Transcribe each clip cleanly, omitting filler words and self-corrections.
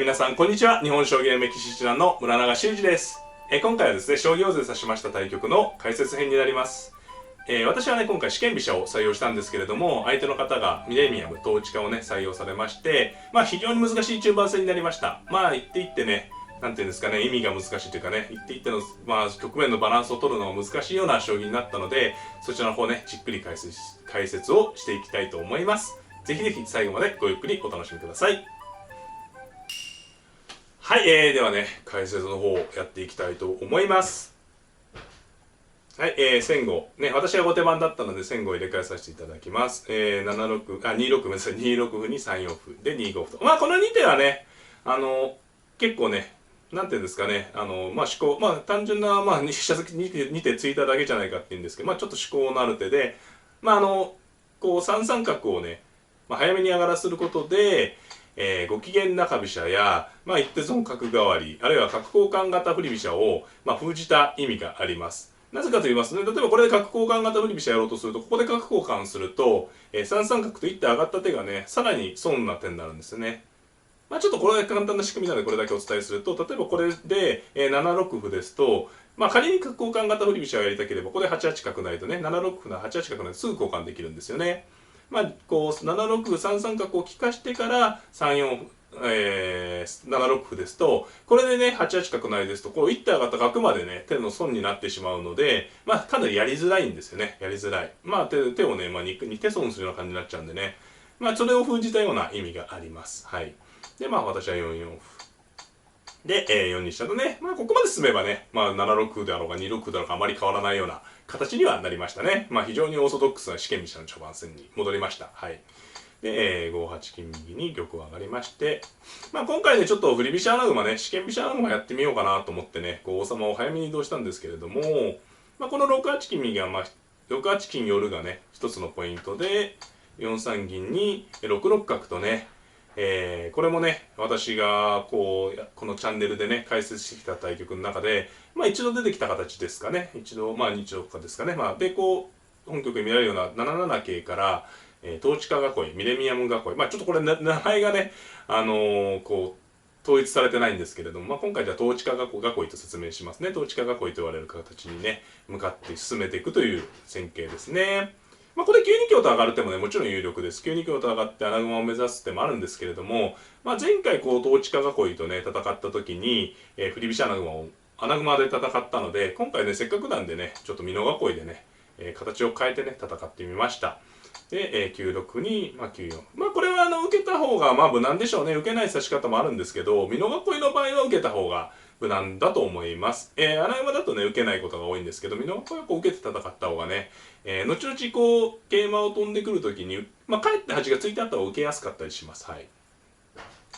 皆さんこんにちは。日本将棋歴史七段の村永修司です。今回はですね、将棋を指しました対局の解説編になります。私はね、今回試験飛車を採用したんですけれども、相手の方がミレニアム統一化をね、採用されまして、非常に難しい中盤戦になりました。言っていってね、なんていうんですかね、意味が難しいというかね、言っていっての、局面のバランスを取るのが難しいような将棋になったので、そちらの方ね、じっくり解説をしていきたいと思います。ぜひぜひ最後までごゆっくりお楽しみください。はい、ではね、解説の方をやっていきたいと思います。はい、先後。ね、私が後手番だったので、先後を入れ替えさせていただきます。26、ごめんなさい、2六歩に3四歩で2五歩と。この2手はね、結構ね、なんていうんですかね、思考、単純な、飛車突き2手ついただけじゃないかっていうんですけど、ちょっと思考のある手で、こう、3三角をね、早めに上がらせることで、ご機嫌中飛車や、一手損角換わり、あるいは角交換型振り飛車を、封じた意味があります。なぜかと言いますとね、例えばこれで角交換型振り飛車やろうとすると、ここで角交換すると、3三角と一手上がった手がね、さらに損な手になるんですよね。ちょっとこれだけ簡単な仕組みなのでこれだけお伝えすると、例えばこれで、7六歩ですと、仮に角交換型振り飛車をやりたければ、ここで8八角成とね、7六歩の8八角成ですぐ交換できるんですよね。こう7六歩3三角を利かしてから3四7六歩ですと、これでね、8八角成ですと、こう一手上がった角までね、手の損になってしまうので、かなりやりづらいんですよね。やりづらい。手をね、2手損するような感じになっちゃうんでね、それを封じたような意味があります。はい。で、私は4四歩。で、4二飛車とね、ここまで進めばね、7六歩であろうが2六歩であろうがあまり変わらないような形にはなりましたね。非常にオーソドックスな試験飛車の序盤戦に戻りました。はい。で、5八金右に玉を上がりまして、今回ね、ちょっと振り飛車穴熊ね、試験飛車穴熊やってみようかなと思ってね、こう王様を早めに移動したんですけれども、この6八金右が、6八金寄るがね、一つのポイントで、4三銀に6六角とね、これもね、私がこのチャンネルでね、解説してきた対局の中で、一度出てきた形ですかね。一度、日常かですかね。で、本局に見られるような7七桂から、統一化囲い、ミレニアム囲い。ちょっとこれ、名前がね、統一されてないんですけれども、今回では統一化囲いと説明しますね。統一化囲いと言われる形にね、向かって進めていくという戦型ですね。これ9二香と上がる手もね、もちろん有力です。9二香と上がって穴熊を目指す手もあるんですけれども、前回統一化囲いとね、戦った時に、振り飛車穴熊で戦ったので、今回ね、せっかくなんでね、ちょっと美濃囲いでね、形を変えてね、戦ってみました。で、9六に、9四。これは受けた方が無難でしょうね。受けない指し方もあるんですけど、美濃囲いの場合は受けた方が無難だと思います。穴熊だとね、受けないことが多いんですけど、美濃囲いは受けて戦った方がね、後々桂馬を飛んでくるときに、かえって端がついてあった方が受けやすかったりします。はい。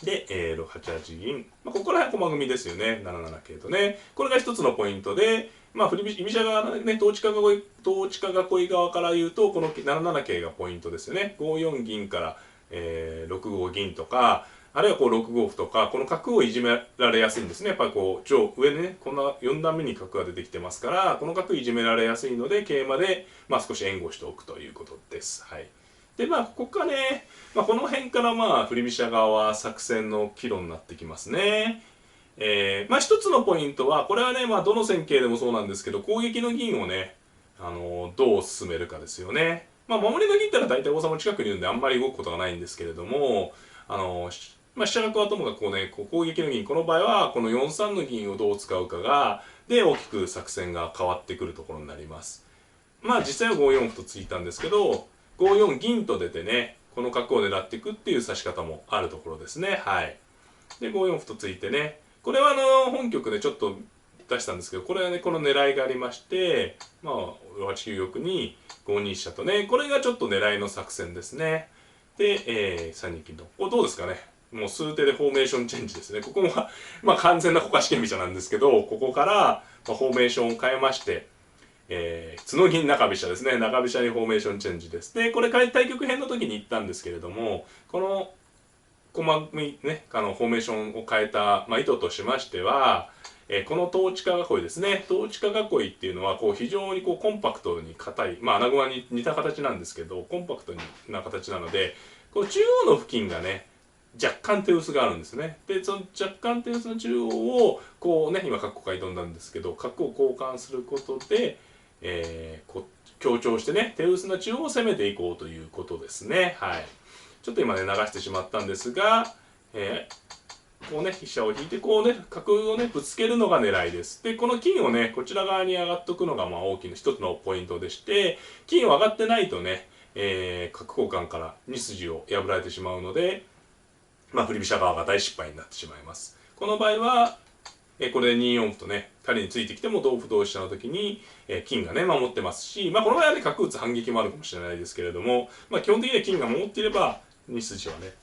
で、8八銀。ここら辺駒組みですよね。7七桂とね。これが一つのポイントで、振り飛車側ね、統一化囲い側から言うと、この7七桂がポイントですよね。5四銀から、6五銀とか、あるいは6五歩とか、この角をいじめられやすいんですね。やっぱり上にね、こんな4段目に角が出てきてますから、この角いじめられやすいので、桂馬で、少し援護しておくということです。はい。で、ここからね、この辺から振り飛車側は作戦の岐路になってきますね。一つのポイントは、これはね、どの戦型でもそうなんですけど、攻撃の銀をね、どう進めるかですよね。守りの銀ってのは大体王様近くにいるんであんまり動くことがないんですけれども、飛車角はともかく攻撃の銀、この場合はこの4三の銀をどう使うかが、で大きく作戦が変わってくるところになります。実際は5四歩とついたんですけど、5四銀と出てね、この角を狙っていくっていう指し方もあるところですね。はい。で、5四歩とついてね、これは本局でちょっと出したんですけど、これはね、この狙いがありまして、8九玉に5二飛車とね、これがちょっと狙いの作戦ですね。で、3二金と。これどうですかね。もう数手でフォーメーションチェンジですね。ここは、完全な国家試験飛車なんですけど、ここから、フォーメーションを変えまして、角銀中飛車ですね。中飛車にフォーメーションチェンジです。で、これ対局編の時に言ったんですけれども、この駒組みね、フォーメーションを変えた、意図としましては、この統一化囲いですね。統一化囲いっていうのは、非常にコンパクトに硬い、穴熊に似た形なんですけど、コンパクトな形なので、中央の付近がね、若干手薄があるんですね。でその若干手薄の中央をこうね、今角交換挑んだんですけど、角を交換することで、強調してね手薄な中央を攻めていこうということですね。はい、ちょっと今ね流してしまったんですが、こうね飛車を引いてこうね角をねぶつけるのが狙いです。でこの金をねこちら側に上がっとくのが大きな一つのポイントでして、金を上がってないとね、角交換から2筋を破られてしまうので、振り飛車側が大失敗になってしまいます。この場合はこれで2四歩とね仮についてきても同歩同飛車の時に金がね守ってますし、この場合はね角打つ反撃もあるかもしれないですけれども、基本的には金が守っていれば2筋はね、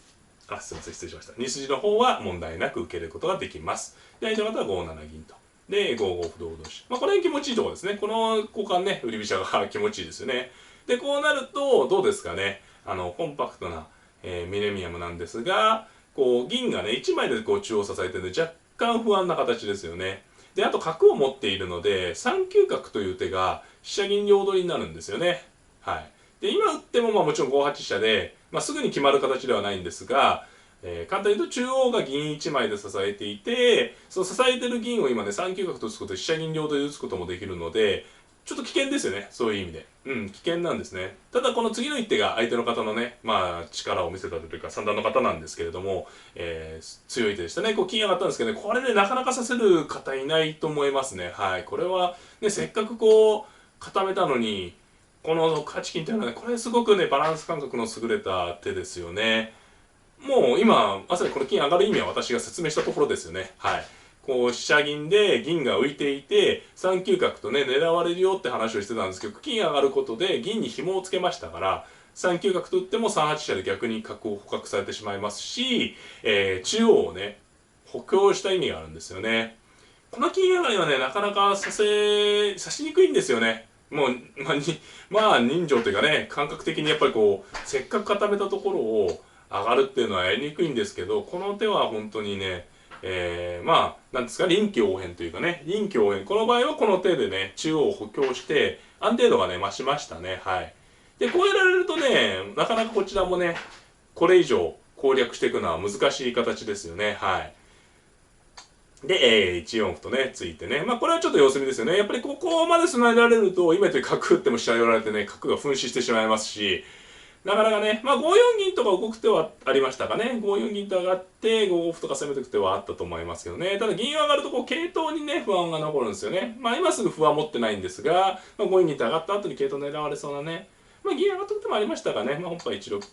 すいません失礼しました、2筋の方は問題なく受けることができます。で相手の方は5七銀とで5五歩同同飛車、これ気持ちいいところですね。この交換ね振り飛車が気持ちいいですよね。でこうなるとどうですかね、コンパクトな、ミレニアムなんですが、こう銀がね1枚でこう中央を支えてるので若干不安な形ですよね。であと角を持っているので3九角という手が飛車銀両取りになるんですよね。はい、で今打ってももちろん5八飛車で、すぐに決まる形ではないんですが、簡単に言うと中央が銀1枚で支えていて、その支えてる銀を今ね3九角と打つことで飛車銀両取りで打つこともできるので、ちょっと危険ですよね、そういう意味で。危険なんですね。ただこの次の一手が相手の方のね、力を見せたというか、三段の方なんですけれども、強い手でしたね。こう金上がったんですけどね、これね、なかなかさせる方いないと思いますね。はい。これは、ね、せっかくこう、固めたのに、この6八金というのはね、これすごくね、バランス感覚の優れた手ですよね。もう今、まさにこの金上がる意味は私が説明したところですよね。はい。こう飛車銀で銀が浮いていて3九角とね狙われるよって話をしてたんですけど、金上がることで銀に紐をつけましたから3九角と打っても3八飛車で逆に角を捕獲されてしまいますし、中央をね補強した意味があるんですよね。この金上がりはねなかなか指しにくいんですよね。もう人情というかね感覚的にやっぱりこうせっかく固めたところを上がるっていうのはやりにくいんですけど、この手は本当にねなんですか、臨機応変というかね、臨機応変。この場合はこの手でね、中央を補強して、安定度がね、増しましたね。はい。で、こうやられるとね、なかなかこちらもね、これ以上攻略していくのは難しい形ですよね。はい。で、1四歩とね、ついてね。これはちょっと様子見ですよね。やっぱりここまで備えられると、今言ったように角打っても飛車寄られてね、角が噴死してしまいますし、なかなかね、5四銀とか動く手はありましたかね。5四銀と上がって5五歩とか攻めていく手はあったと思いますけどね。ただ銀上がるとこう系統にね不安が残るんですよね。今すぐ歩は持ってないんですが、5四銀と上がった後に系統狙われそうなね。銀上がった手もありましたがね。本譜は1六歩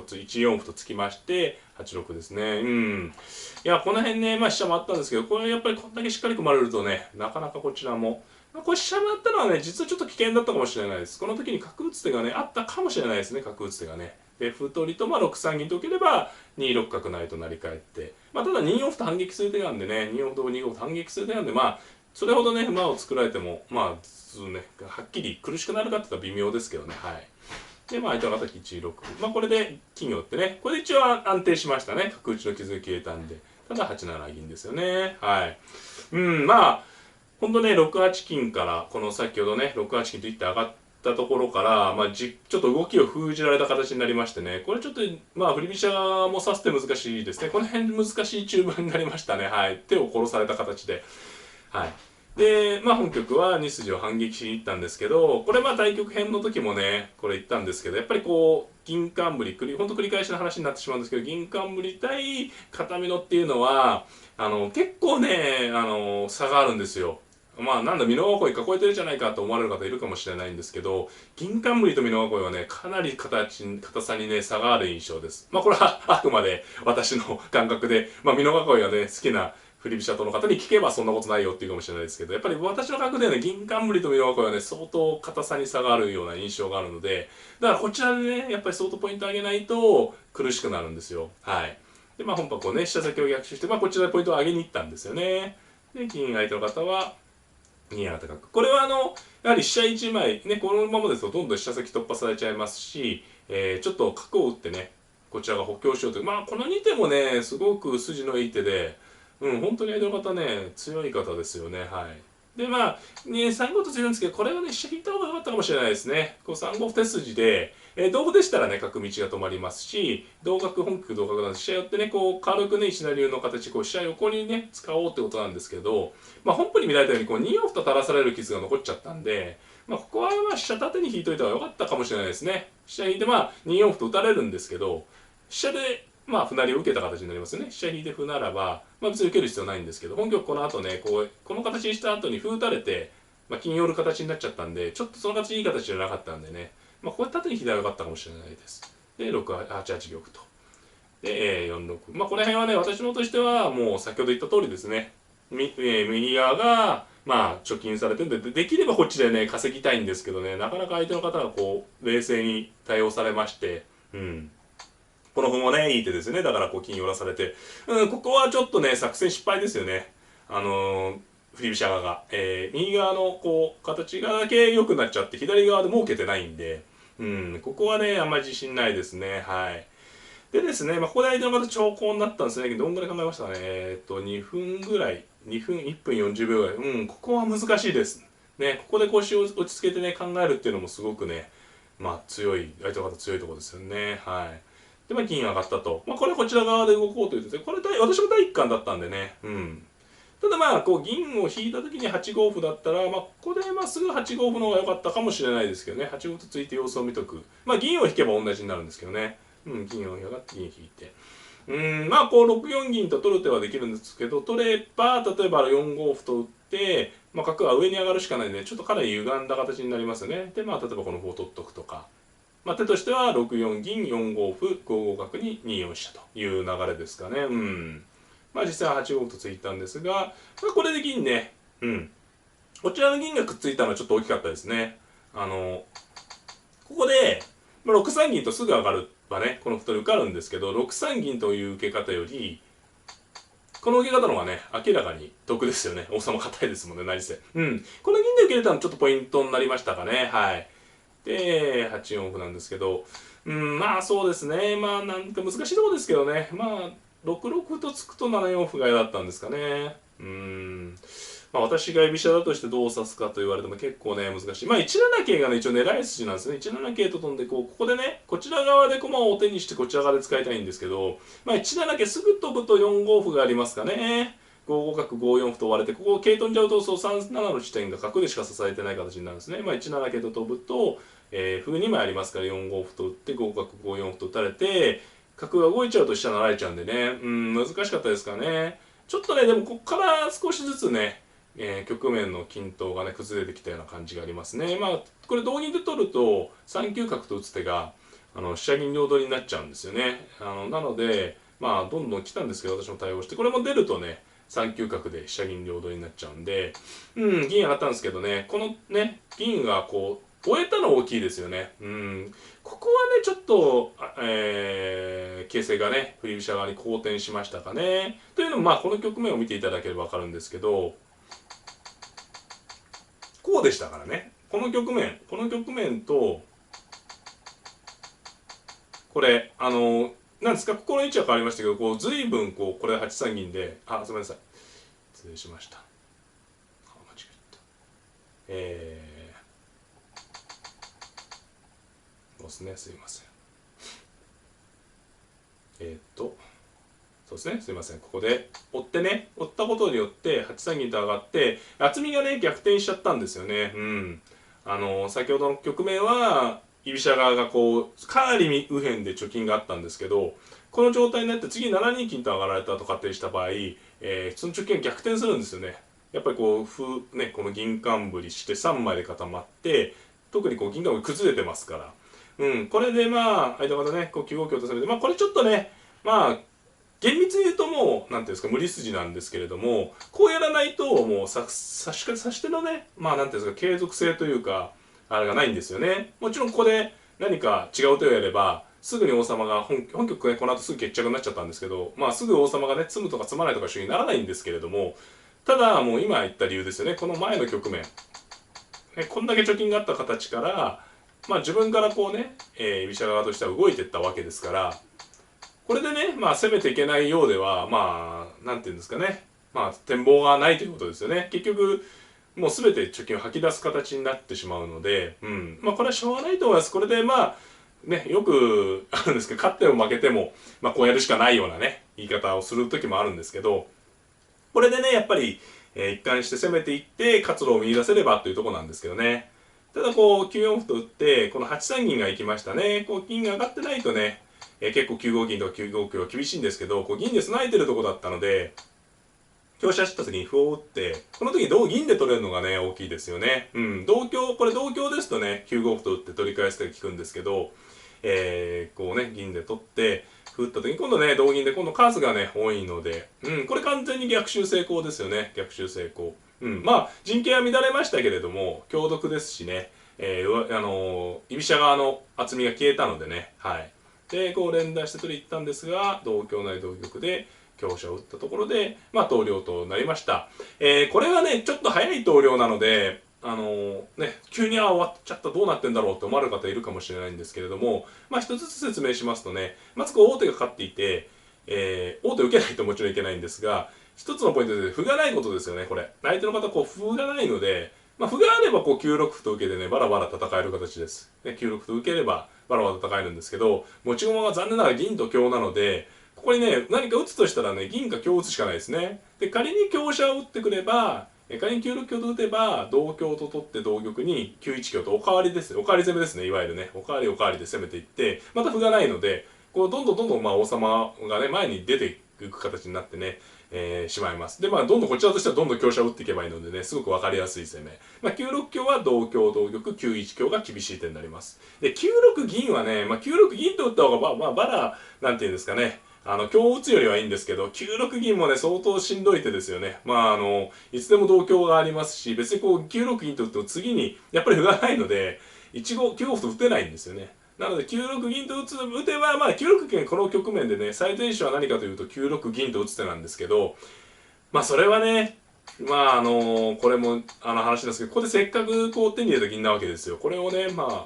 と1四歩とつきまして8六ですね。いやこの辺ね飛車もあったんですけど、これやっぱりこんだけしっかり組まれるとねなかなかこちらも。これ飛車回ったのはね、実はちょっと危険だったかもしれないです。この時に角打つ手がね、あったかもしれないですね、角打つ手がね。で、歩取りと6三銀と受ければ、2六角成と成り返って。ただ2四歩と反撃する手なんでね、2四歩と2五歩と反撃する手なんで、それほどね、馬を作られても、はっきり苦しくなるかって言ったら微妙ですけどね、はい。で、相手の形1六歩。これで金を打ってね、これで一応安定しましたね。角打ちの傷が消えたんで。ただ8七銀ですよね。はい。ほんとね、6八金から、この先ほどね、6八金といって上がったところから、ちょっと動きを封じられた形になりましてね、これちょっと、振り飛車も指す手難しいですね。この辺難しい中盤になりましたね。はい。手を殺された形で。はい。で、本局は2筋を反撃しに行ったんですけど、これ対局編の時もね、これ言ったんですけど、やっぱりこう、銀冠、ほんと繰り返しの話になってしまうんですけど、銀冠対片美濃っていうのは、結構ね、差があるんですよ。なんだ、美濃囲い囲えてるじゃないかと思われる方いるかもしれないんですけど、銀冠と美濃囲いはね、かなり硬さにね、差がある印象です。これはあくまで私の感覚で、美濃囲いがね、好きな振り飛車党の方に聞けばそんなことないよっていうかもしれないですけど、やっぱり私の感覚ではね、銀冠と美濃囲いはね、相当硬さに差があるような印象があるので、だからこちらでね、やっぱり相当ポイント上げないと苦しくなるんですよ。はい。で、本譜はこうね、飛車先を逆襲して、こちらでポイントを上げに行ったんですよね。で、金相手の方は、銀上が角。これはやはり飛車1枚、ね、このままですとどんどん飛車先突破されちゃいますし、ちょっと角を打ってね、こちらが補強しようという。この2手もね、すごく筋のいい手で、本当に相手の方ね、強い方ですよね。はい。でまあ、ね、3五とついるんですけど、これはね、飛車引いた方が良かったかもしれないですね。こう3五歩手筋で、同歩でしたらね、角道が止まりますし、同角、本局同角なんで、飛車寄ってね、こう、軽くね、石成流の形、こう、飛車横にね、使おうってことなんですけど、まあ、本譜に見られたように、こう、2四歩と垂らされる傷が残っちゃったんで、まあ、ここはまあ、飛車縦に引いといた方が良かったかもしれないですね。飛車引いて、まあ、2四歩と打たれるんですけど、飛車で、まあ、歩成りを受けた形になりますよね。飛車引いて歩ならば、まあ、別に受ける必要ないんですけど、本局この後ね、この形にした後に歩打たれて、まあ、金寄る形になっちゃったんで、ちょっとその形いい形じゃなかったんでね、まあ、ここ縦に引いたらよかったかもしれないです。で、8八玉と。で、4六。まあ、この辺はね、私のとしては、もう先ほど言った通りですね。右側が、まあ、貯金されてるんで、できればこっちでね、稼ぎたいんですけどね、なかなか相手の方がこう、冷静に対応されまして、うん。この歩もね、いい手ですね。だからこう金寄らされて。ここはちょっとね、作戦失敗ですよね。振り飛車側が。右側のこう、形がだけ良くなっちゃって、左側で儲けてないんで、ここはね、あんまり自信ないですね。はい。でですね、まあ、ここで相手の方長考になったんですね。どんぐらい考えましたかね。2分ぐらい。1分40秒ぐらい。ここは難しいです。ね、ここで腰を落ち着けてね、考えるっていうのもすごくね、まあ、相手の方強いところですよね。はい。で、まあ、銀上がったと。まあ、これはこちら側で動こうというですね、これ私も第一感だったんでね。ただまあ、こう、銀を引いた時に8五歩だったら、まあ、ここでまあすぐ8五歩の方が良かったかもしれないですけどね。8五歩とついて様子を見とく。まあ、銀を引けば同じになるんですけどね。銀を上がって銀引いて。まあ、こう、6四銀と取る手はできるんですけど、取れば、例えば4五歩と打って、まあ、角は上に上がるしかないんで、ちょっとかなり歪んだ形になりますよね。で、まあ、例えばこの歩を取っとくとか。まあ、手としては6四銀、4五歩、5五角に2四飛車という流れですかね。まあ、実際は8五歩とついたんですが、まあ、これで銀ね、こちらの銀がくっついたのはちょっと大きかったですね。ここで、まあ、6三銀とすぐ上がるはね、この歩取り受かるんですけど、6三銀という受け方より、この受け方の方がね、明らかに得ですよね。王様硬いですもんね、何せ。この銀で受けれたのちょっとポイントになりましたかね。はい。で、8四歩なんですけど、まあそうですね。まあなんか難しいところですけどね。まあ、6六とつくと7四歩が嫌だったんですかね。まあ私が居飛車だとしてどう指すかと言われても結構ね、難しい。まあ1七桂がね、一応狙い筋なんですね。1七桂と飛んで、ここでね、こちら側で駒を手にしてこちら側で使いたいんですけど、まあ1七桂すぐ飛ぶと4五歩がありますかね。5五角5四歩と追われて、ここ桂飛んじゃうと、そう3七の地点が角でしか支えてない形になるんですね。まあ1七桂と飛ぶと、歩2枚ありますから4五歩と打って5角5四歩と打たれて、角が動いちゃうと飛車成られちゃうんでね、難しかったですかね。ちょっとね、でもここから少しずつね、局面の均等がね、崩れてきたような感じがありますね。まあ、これ同銀で取ると、3九角と打つ手が、飛車銀両取りになっちゃうんですよね。なので、まあ、どんどん来たんですけど、私も対応して、これも出るとね、3九角で飛車銀両取りになっちゃうんで、銀上がったんですけどね、このね、銀がこう、終えたの大きいですよね。ここはね、ちょっと、形勢がね、振り飛車側に好転しましたかね。というのも、まあ、この局面を見ていただければわかるんですけど、こうでしたからね。この局面と、これ、なんですか、ここの位置は変わりましたけど、こう、随分、こう、これ8三銀で、すみません。失礼しました。間違えた。そうですね、すいません。そうですね、すいません。ここで追ってね、追ったことによって8三銀と上がって、厚みがね、逆転しちゃったんですよね。先ほどの局面は、居飛車側がこう、かなり右辺で貯金があったんですけど、この状態になって次7二金と上がられたと仮定した場合、その貯金が逆転するんですよね。やっぱりこう、この銀冠して3枚で固まって、特にこう銀冠崩れてますから。これでまあ、相手方ね、こう9五香とされて、まあこれちょっとね、まあ、厳密に言うともう、なんていうんですか、無理筋なんですけれども、こうやらないと、もう指し手のね、まあなんていうんですか、継続性というか、あれがないんですよね。もちろんここで何か違う手をやれば、すぐに王様が本局ね、この後すぐ決着になっちゃったんですけど、まあすぐ王様がね、詰むとか詰まないとか主義にならないんですけれども、ただもう今言った理由ですよね、この前の局面、こんだけ貯金があった形から、まあ自分からこうね、居飛車側としては動いていったわけですから、これでね、まあ攻めていけないようでは、まあ、なんていうんですかね、まあ展望がないということですよね。結局、もう全て貯金を吐き出す形になってしまうので、まあこれはしょうがないと思います。これでまあね、よくあるんですけど、勝っても負けても、まあこうやるしかないようなね、言い方をする時もあるんですけど、これでね、やっぱり、一貫して攻めていって活路を見出せればというところなんですけどね。ただこう9四歩と打ってこの8三銀が行きましたね。こう銀が上がってないとね、結構9五銀とか9五香は厳しいんですけど、こう銀で備えてるところだったので、香車した時に歩を打って、この時同銀で取れるのがね大きいですよね。同香、これ同香ですとね9五歩と打って取り返す手が効くんですけど、こうね銀で取って歩打った時に今度ね同銀で今度数がね多いので、これ完全に逆襲成功ですよね。逆襲成功。まあ陣形は乱れましたけれども強毒ですしね、居飛車側の厚みが消えたのでね、はい。でこう連打して取りに行ったんですが、同香成同玉で香車を打ったところでまあ投了となりました。これはねちょっと早い投了なので、急に終わっちゃったどうなってんだろうと思われる方いるかもしれないんですけれども、まあ一つずつ説明しますとね、まずこう王手がかかっていて、王手を受けないともちろんいけないんですが、一つのポイントで歩がないことですよね。これ相手の方こう歩がないので、まあ、歩があればこう9六歩と受けてねバラバラ戦える形です。9六歩と受ければバラバラ戦えるんですけど、持ち駒が残念ながら銀と香なので、ここにね何か打つとしたらね銀か香を打つしかないですね。で仮に香車を打ってくれば、仮に9六香と打てば同香と取って同玉に9一香とおかわりですね。おかわり攻めですね。いわゆるねおかわりおかわりで攻めていって、また歩がないのでこうどんどんまあ王様がね前に出ていく形になってね、しまいます。でまあどんどんこちらとしてはどんどん香車を打っていけばいいのでねすごく分かりやすい攻め。まあ、9六香は同香同玉9一香が厳しい手になります。で9六銀はね、まあ、9六銀と打った方がバラなんていうんですかね。香を打つよりはいいんですけど、9六銀もね、相当しんどい手ですよね。まあ、いつでも同香がありますし、別にこう、9六銀と打っても次に、やっぱり歩がないので、9五歩と打てないんですよね。なので、9六銀と打てば、まあ、9六銀この局面でね、最善手は何かというと、9六銀と打つ手なんですけど、まあ、それはね、まあ、これも、話ですけど、ここでせっかくこう手に入れた銀なわけですよ。これをね、まあ、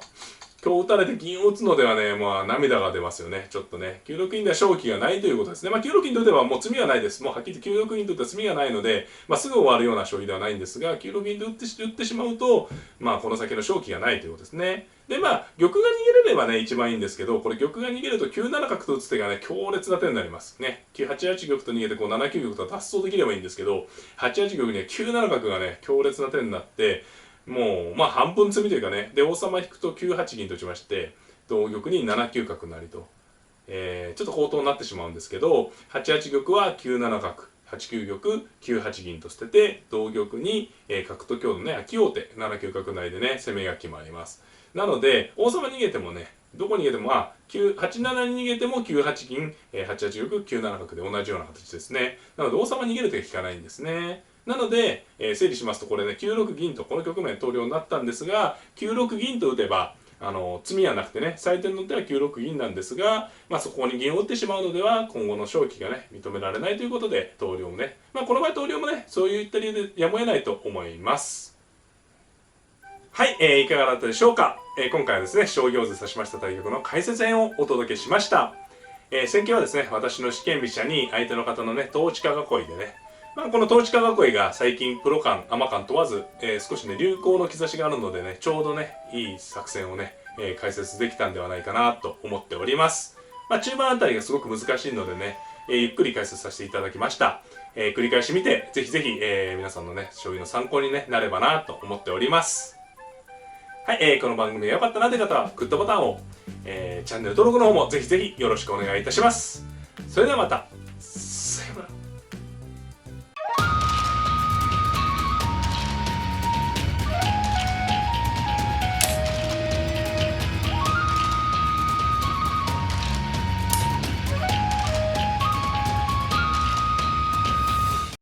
今日打たれて銀を打つのではね、まあ涙が出ますよね。ちょっとね。9六銀では勝機がないということですね。まあ9六銀と打てばもう詰みはないです。もうはっきり言って9六銀と打って詰みがないので、まあすぐ終わるような将棋ではないんですが、9六銀と打ってしまうと、まあこの先の勝機がないということですね。でまあ玉が逃げれればね、一番いいんですけど、これ玉が逃げると9七角と打つ手がね、強烈な手になりますね。8八玉と逃げてこう7九玉と脱走できればいいんですけど、8八玉には9七角がね、強烈な手になって、もうまあ半分詰みというかね、で王様引くと9八銀と打ちまして、同玉に7九角成と、ちょっと高騰になってしまうんですけど、8八玉は9七角、8九玉、9八銀と捨てて、同玉に、角と香のね、空き王手、7九角成でね、攻めが決まります。なので、王様逃げてもね、どこ逃げても、8七に逃げても9八銀、8八玉、9七角で同じような形ですね。なので、王様逃げる手が効かないんですね。なので、整理しますと、これね、9六銀と、この局面投了になったんですが、9六銀と打てば、詰みはなくてね、最低の手は9六銀なんですが、まあそこに銀を打ってしまうのでは、今後の勝機がね、認められないということで、投了もね、まあこの場合投了もね、そういった理由でやむを得ないと思います。はい、いかがだったでしょうか。今回はですね、将棋を指しました対局の解説編をお届けしました。戦型はですね、私の四間飛車に相手の方のね、統治下囲いでね、まあ、この統治下囲いが最近プロ感、アマ感問わず、少しね、流行の兆しがあるのでね、ちょうどね、いい作戦をね、解説できたんではないかなと思っております。まあ、中盤あたりがすごく難しいのでね、ゆっくり解説させていただきました。繰り返し見て、ぜひぜひ、皆さんのね、将棋の参考に、ね、なればなと思っております。はい、この番組が良かったなという方は、グッドボタンを、チャンネル登録の方もぜひぜひよろしくお願いいたします。それではまた。